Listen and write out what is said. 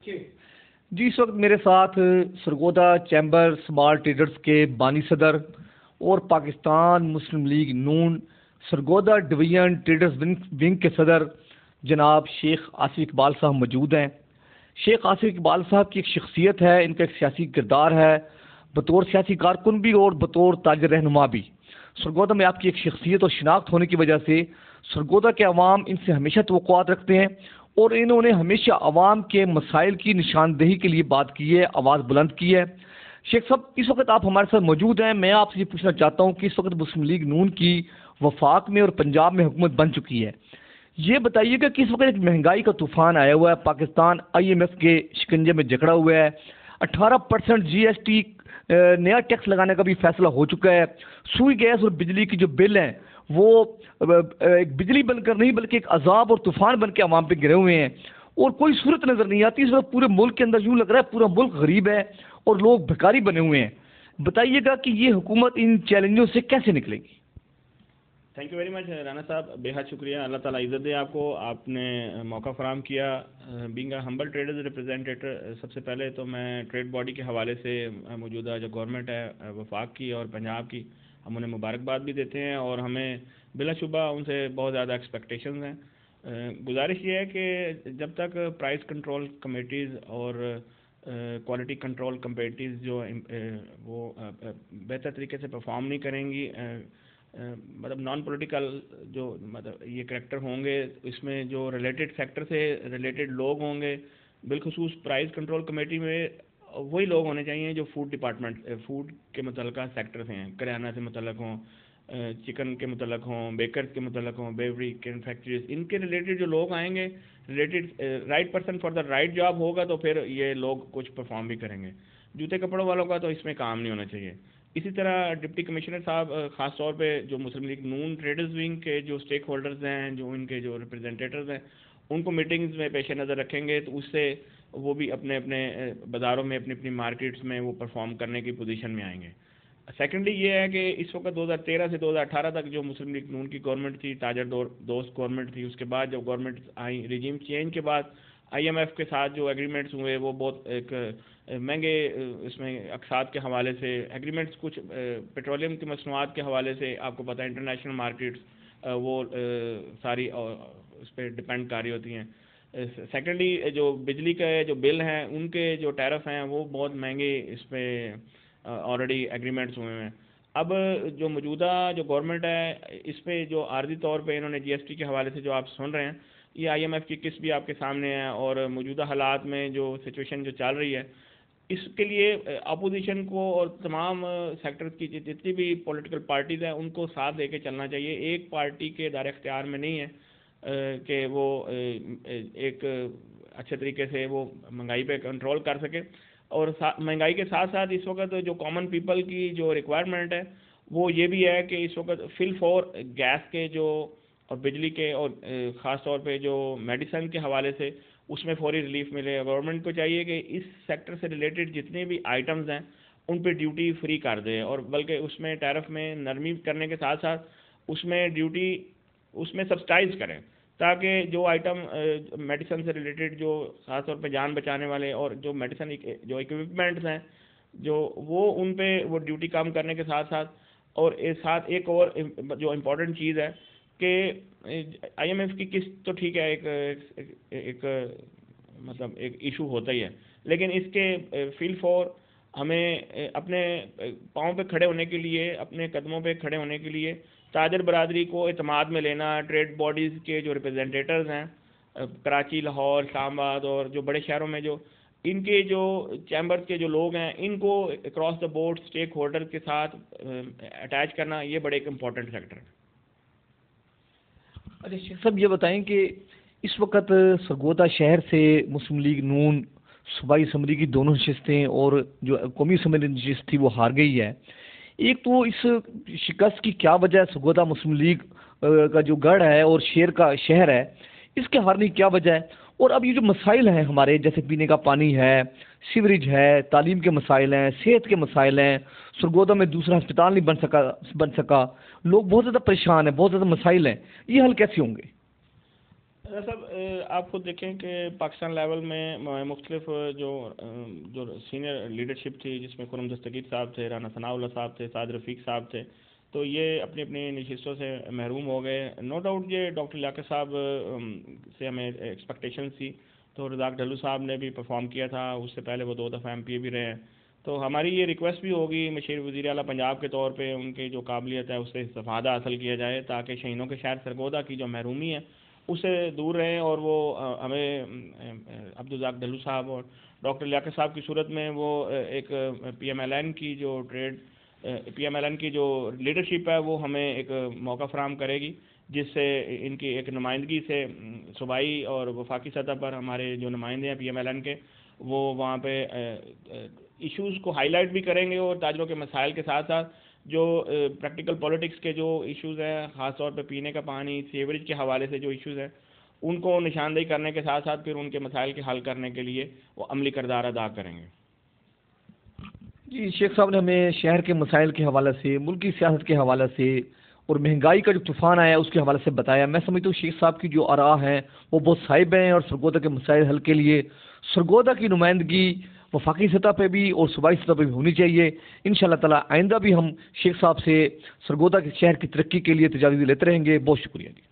جی اس وقت میرے ساتھ سرگودا چیمبر اسمال ٹریڈرز کے بانی صدر اور پاکستان مسلم لیگ نون سرگودا ڈویژن ٹریڈرز ونگ کے صدر جناب شیخ آصف اقبال صاحب موجود ہیں۔ شیخ آصف اقبال صاحب کی ایک شخصیت ہے، ان کا ایک سیاسی کردار ہے، بطور سیاسی کارکن بھی اور بطور تاجر رہنما بھی۔ سرگودا میں آپ کی ایک شخصیت اور شناخت ہونے کی وجہ سے سرگودا کے عوام ان سے ہمیشہ توقعات رکھتے ہیں اور انہوں نے ہمیشہ عوام کے مسائل کی نشاندہی کے لیے بات کی ہے، آواز بلند کی ہے۔ شیخ صاحب اس وقت آپ ہمارے ساتھ موجود ہیں، میں آپ سے یہ پوچھنا چاہتا ہوں کہ اس وقت مسلم لیگ نون کی وفاق میں اور پنجاب میں حکومت بن چکی ہے، یہ بتائیے گا کہ اس وقت ایک مہنگائی کا طوفان آیا ہوا ہے، پاکستان IMF کے شکنجے میں جکڑا ہوا ہے، 18% GST نیا ٹیکس لگانے کا بھی فیصلہ ہو چکا ہے، سوئی گیس اور بجلی کی جو بل ہیں وہ ایک بجلی بن کر نہیں بلکہ ایک عذاب اور طوفان بن کے عوام پہ گرے ہوئے ہیں اور کوئی صورت نظر نہیں آتی۔ اس وقت پورے ملک کے اندر یوں لگ رہا ہے پورا ملک غریب ہے اور لوگ بھکاری بنے ہوئے ہیں، بتائیے گا کہ یہ حکومت ان چیلنجوں سے کیسے نکلے گی؟ Thank you very much Rana صاحب، بے حد شکریہ، اللہ تعالیٰ عزت دے آپ کو، آپ نے موقع فراہم کیا۔ بینگ اے ہمبل ٹریڈرز ریپرزینٹیٹر، سب سے پہلے تو میں ٹریڈ باڈی کے حوالے سے موجودہ جو گورنمنٹ ہے وفاق کی اور پنجاب کی، ہم انہیں مبارکباد بھی دیتے ہیں اور ہمیں بلا شبہ ان سے بہت زیادہ ایکسپیکٹیشنز ہیں۔ گزارش یہ ہے کہ جب تک پرائز کنٹرول کمیٹیز اور کوالٹی کنٹرول کمیٹیز جو وہ بہتر طریقے سے پرفارم نہیں کریں گی، مطلب نان پولیٹیکل جو مطلب یہ کریکٹر ہوں گے، اس میں جو ریلیٹڈ سیکٹر سے ریلیٹڈ لوگ ہوں گے، بالخصوص پرائز کنٹرول کمیٹی میں وہی لوگ ہونے چاہیے جو فوڈ ڈپارٹمنٹ فوڈ کے متعلقہ سیکٹر سے ہیں، کریانہ سے متعلق ہوں، چکن کے متعلق ہوں، بیکرز کے متعلق ہوں، بیوری کین فیکٹریز، ان کے ریلیٹڈ جو لوگ آئیں گے، related right person for the right job ہوگا تو پھر یہ لوگ کچھ پرفارم بھی کریں گے۔ جوتے کپڑوں والوں کا تو اس میں کام نہیں ہونا چاہیے۔ اسی طرح ڈپٹی کمشنر صاحب خاص طور پہ جو مسلم لیگ نون ٹریڈرز ونگ کے جو اسٹیک ہولڈرز ہیں، جو ان کے جو ریپرزینٹیٹرز ہیں، ان کو میٹنگز میں پیش نظر رکھیں گے تو اس سے وہ بھی اپنے اپنے بازاروں میں اپنی مارکیٹس میں وہ پرفارم کرنے کی پوزیشن میں آئیں گے۔ سیکنڈلی یہ ہے کہ اس وقت 2013 سے 2018 تک جو مسلم لیگ نون کی گورنمنٹ تھی، تاجر دوست گورنمنٹ تھی، اس کے بعد جب گورنمنٹ آئی، ریجیم چینج کے بعد IMF کے ساتھ جو ایگریمنٹس ہوئے وہ بہت ایک مہنگے اس میں اقساط کے حوالے سے ایگریمنٹس، کچھ پیٹرولیم کی مصنوعات کے حوالے سے آپ کو پتہ ہے انٹرنیشنل مارکیٹس وہ ساری اس پہ ڈپینڈ کاری ہوتی ہیں۔ سیکنڈلی جو بجلی کے جو بل ہیں ان کے جو ٹیرف ہیں وہ بہت مہنگے اس پہ آلریڈی ایگریمنٹس ہوئے ہیں۔ اب جو موجودہ جو گورنمنٹ ہے اس پہ جو عارضی طور پہ انہوں نے GST کے حوالے سے جو آپ سن رہے ہیں، یہ IMF کی قسط بھی آپ کے سامنے ہے اور موجودہ حالات میں جو سچویشن جو چل رہی ہے اس کے لیے اپوزیشن کو اور تمام سیکٹر کی جتنی بھی پولیٹیکل پارٹیز ہیں ان کو ساتھ لے کے چلنا چاہیے۔ ایک پارٹی کے دائرہ اختیار میں نہیں ہے کہ وہ ایک اچھے طریقے سے وہ مہنگائی پہ کنٹرول کر سکے، اور مہنگائی کے ساتھ ساتھ اس وقت جو کامن پیپل کی جو ریکوائرمنٹ ہے وہ یہ بھی ہے کہ اس وقت فل فور گیس کے جو اور بجلی کے اور خاص طور پہ جو میڈیسن کے حوالے سے اس میں فوری ریلیف ملے۔ گورنمنٹ کو چاہیے کہ اس سیکٹر سے ریلیٹڈ جتنے بھی آئٹمز ہیں ان پہ ڈیوٹی فری کر دے، اور بلکہ اس میں ٹیرف میں نرمی کرنے کے ساتھ ساتھ اس میں ڈیوٹی اس میں سبسٹائز کریں، تاکہ جو آئٹم میڈیسن سے ریلیٹڈ جو خاص طور پہ جان بچانے والے اور جو میڈیسن جو اکوپمنٹس ہیں جو وہ ان پہ وہ ڈیوٹی کم کرنے کے ساتھ ساتھ، اور ساتھ ایک اور جو امپورٹنٹ چیز ہے کہ IMF کی قسط تو ٹھیک ہے ایک مطلب ایک ایشو ہوتا ہی ہے، لیکن اس کے فیل فور ہمیں اپنے پاؤں پہ کھڑے ہونے کے لیے، اپنے قدموں پہ کھڑے ہونے کے لیے تاجر برادری کو اعتماد میں لینا، ٹریڈ باڈیز کے جو ریپرزینٹیٹرز ہیں کراچی، لاہور، اسلام آباد اور جو بڑے شہروں میں جو ان کے جو چیمبر کے جو لوگ ہیں ان کو across the board stake holder کے ساتھ اٹیچ کرنا، یہ بڑے ایک امپورٹنٹ فیکٹر ہے۔ اچھا شیخ صاحب یہ بتائیں کہ اس وقت سرگودا شہر سے مسلم لیگ نون صوبائی اسمبلی کی دونوں نشستیں اور جو قومی اسمبلی نشست تھی وہ ہار گئی ہے، ایک تو اس شکست کی کیا وجہ ہے؟ سرگودا مسلم لیگ کا جو گڑھ ہے اور شیر کا شہر ہے اس کے ہارنے کی کیا وجہ ہے؟ اور اب یہ جو مسائل ہیں ہمارے جیسے پینے کا پانی ہے، سیوریج ہے، تعلیم کے مسائل ہیں، صحت کے مسائل ہیں، سرگودا میں دوسرا ہسپتال نہیں بن سکا، لوگ بہت زیادہ پریشان ہیں، بہت زیادہ مسائل ہیں، یہ حل کیسے ہوں گے؟ صاحب آپ خود دیکھیں کہ پاکستان لیول میں مختلف جو سینئر لیڈرشپ تھی، جس میں خرم دستگیر صاحب تھے، رانا ثناء اللہ صاحب تھے، سعد رفیق صاحب تھے، تو یہ اپنی اپنی نشستوں سے محروم ہو گئے. نو ڈاؤٹ یہ ڈاکٹر لیاقت صاحب سے ہمیں ایکسپیکٹیشن تھی، تو رزاق ڈھلو صاحب نے بھی پرفارم کیا تھا، اس سے پہلے وہ 2 دفعہ ایم پی اے بھی رہے ہیں. تو ہماری یہ ریکویسٹ بھی ہوگی مشیر وزیر اعلیٰ پنجاب کے طور پہ ان کی جو قابلیت ہے اس سے استفادہ حاصل کیا جائے، تاکہ شہینوں کے شہر سرگودا کی جو محرومی ہے اس سے دور رہیں، اور وہ ہمیں عبدالرزاق ڈھلو صاحب اور ڈاکٹر لیاقت صاحب کی صورت میں وہ ایک پی ایم ایل این کی جو لیڈرشپ ہے وہ ہمیں ایک موقع فراہم کرے گی، جس سے ان کی ایک نمائندگی سے صوبائی اور وفاقی سطح پر ہمارے جو نمائندے ہیں پی ایم ایل این کے، وہ وہاں پہ ایشوز کو ہائی لائٹ بھی کریں گے، اور تاجروں کے مسائل کے ساتھ ساتھ جو پریکٹیکل پولیٹکس کے جو ایشوز ہیں، خاص طور پہ پینے کا پانی، سیوریج کے حوالے سے جو ایشوز ہیں، ان کو نشاندہی کرنے کے ساتھ ساتھ پھر ان کے مسائل کے حل کرنے کے لیے وہ عملی کردار ادا کریں گے. جی، شیخ صاحب نے ہمیں شہر کے مسائل کے حوالے سے، ملکی سیاست کے حوالے سے اور مہنگائی کا جو طوفان آیا اس کے حوالے سے بتایا. میں سمجھتا ہوں شیخ صاحب کی جو آراء ہیں وہ بہت صائب ہیں، اور سرگودا کے مسائل حل کے لیے سرگودا کی نمائندگی وفاقی سطح پہ بھی اور صوبائی سطح پہ بھی ہونی چاہیے. انشاءاللہ تعالی آئندہ بھی ہم شیخ صاحب سے سرگودا کے شہر کی ترقی کے لیے تجاویز لیتے رہیں گے. بہت شکریہ جی.